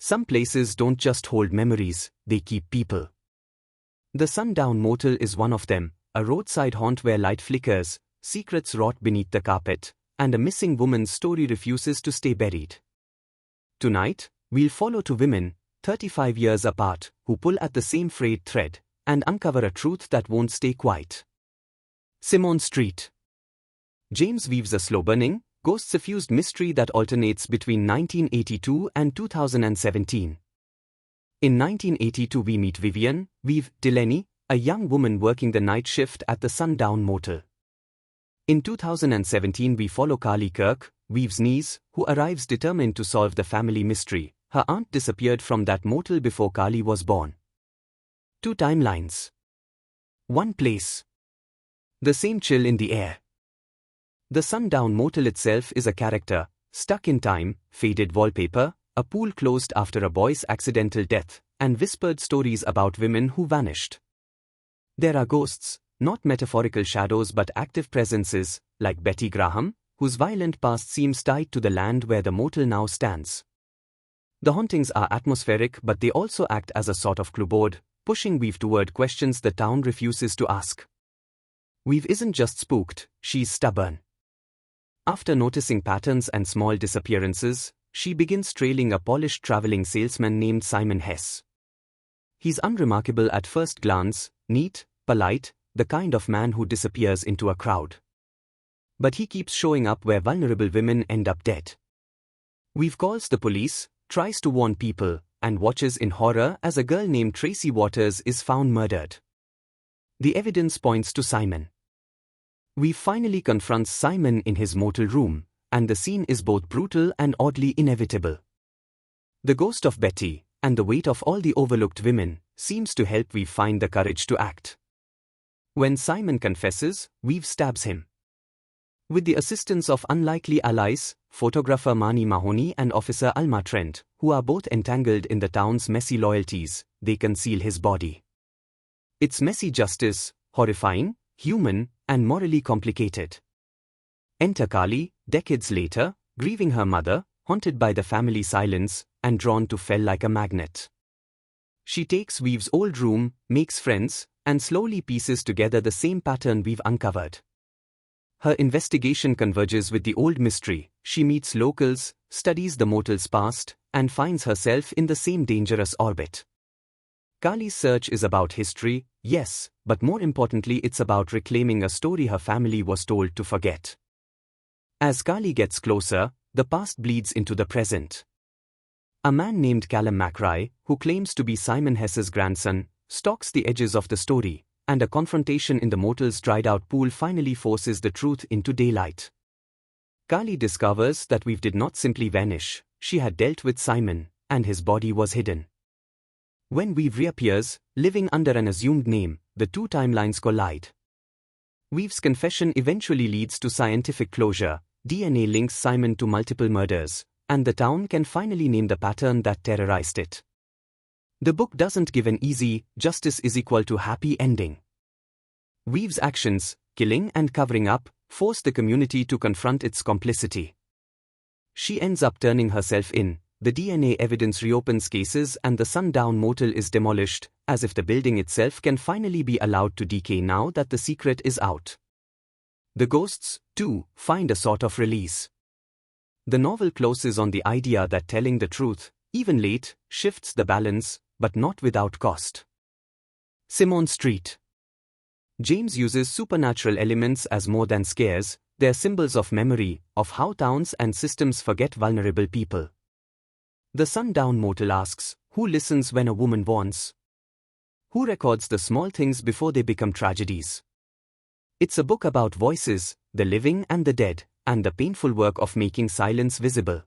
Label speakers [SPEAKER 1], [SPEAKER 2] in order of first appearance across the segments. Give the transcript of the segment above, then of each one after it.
[SPEAKER 1] Some places don't just hold memories, they keep people. The Sun Down Motel is one of them, a roadside haunt where light flickers, secrets rot beneath the carpet, and a missing woman's story refuses to stay buried. Tonight, we'll follow two women, 35 years apart, who pull at the same frayed thread, and uncover a truth that won't stay quiet. Simone St. James weaves a slow-burning, ghost-suffused mystery that alternates between 1982 and 2017. In 1982 we meet Vivian Delaney, a young woman working the night shift at the Sun Down Motel. In 2017 we follow Carly Kirk, Weave's niece, who arrives determined to solve the family mystery. Her aunt disappeared from that motel before Carly was born. Two timelines. One place. The same chill in the air. The Sun Down Motel itself is a character, stuck in time, faded wallpaper, a pool closed after a boy's accidental death, and whispered stories about women who vanished. There are ghosts, not metaphorical shadows but active presences, like Betty Graham, whose violent past seems tied to the land where the motel now stands. The hauntings are atmospheric but they also act as a sort of clueboard, pushing Weave toward questions the town refuses to ask. Weave isn't just spooked, she's stubborn. After noticing patterns and small disappearances, she begins trailing a polished traveling salesman named Simon Hess. He's unremarkable at first glance, neat, polite, the kind of man who disappears into a crowd. But he keeps showing up where vulnerable women end up dead. Weave calls the police, tries to warn people, and watches in horror as a girl named Tracy Waters is found murdered. The evidence points to Simon. Weave finally confronts Simon in his motel room, and the scene is both brutal and oddly inevitable. The ghost of Betty, and the weight of all the overlooked women, seems to help Weave find the courage to act. When Simon confesses, Weave stabs him. With the assistance of unlikely allies, photographer Marnie Mahoney and Officer Alma Trent, who are both entangled in the town's messy loyalties, they conceal his body. It's messy justice, horrifying, human, and morally complicated. Enter Carly, decades later, grieving her mother, haunted by the family silence, and drawn to Fell like a magnet. She takes Weave's old room, makes friends, and slowly pieces together the same pattern Weave uncovered. Her investigation converges with the old mystery. She meets locals, studies the motel's past, and finds herself in the same dangerous orbit. Carly's search is about history, yes, but more importantly it's about reclaiming a story her family was told to forget. As Carly gets closer, the past bleeds into the present. A man named Callum McRae, who claims to be Simon Hess's grandson, stalks the edges of the story, and a confrontation in the motel's dried-out pool finally forces the truth into daylight. Carly discovers that Weave did not simply vanish, she had dealt with Simon, and his body was hidden. When Weave reappears, living under an assumed name, the two timelines collide. Weave's confession eventually leads to scientific closure, DNA links Simon to multiple murders, and the town can finally name the pattern that terrorized it. The book doesn't give an easy, justice is equal to happy ending. Weave's actions, killing and covering up, force the community to confront its complicity. She ends up turning herself in, the DNA evidence reopens cases and the Sun Down Motel is demolished, as if the building itself can finally be allowed to decay now that the secret is out. The ghosts, too, find a sort of release. The novel closes on the idea that telling the truth, even late, shifts the balance, but not without cost. Simone St. James uses supernatural elements as more than scares, they're symbols of memory, of how towns and systems forget vulnerable people. The Sun Down Motel asks, who listens when a woman warns? Who records the small things before they become tragedies? It's a book about voices, the living and the dead, and the painful work of making silence visible.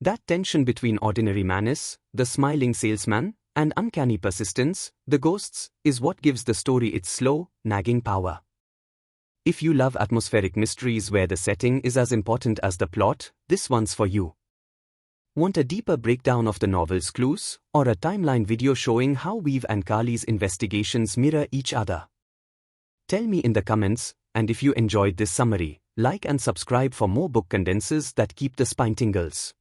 [SPEAKER 1] That tension between ordinary manners, the smiling salesman, and uncanny persistence, the ghosts, is what gives the story its slow, nagging power. If you love atmospheric mysteries where the setting is as important as the plot, this one's for you. Want a deeper breakdown of the novel's clues, or a timeline video showing how Weave and Carly's investigations mirror each other? Tell me in the comments, and if you enjoyed this summary, like and subscribe for more book condenses that keep the spine tingles.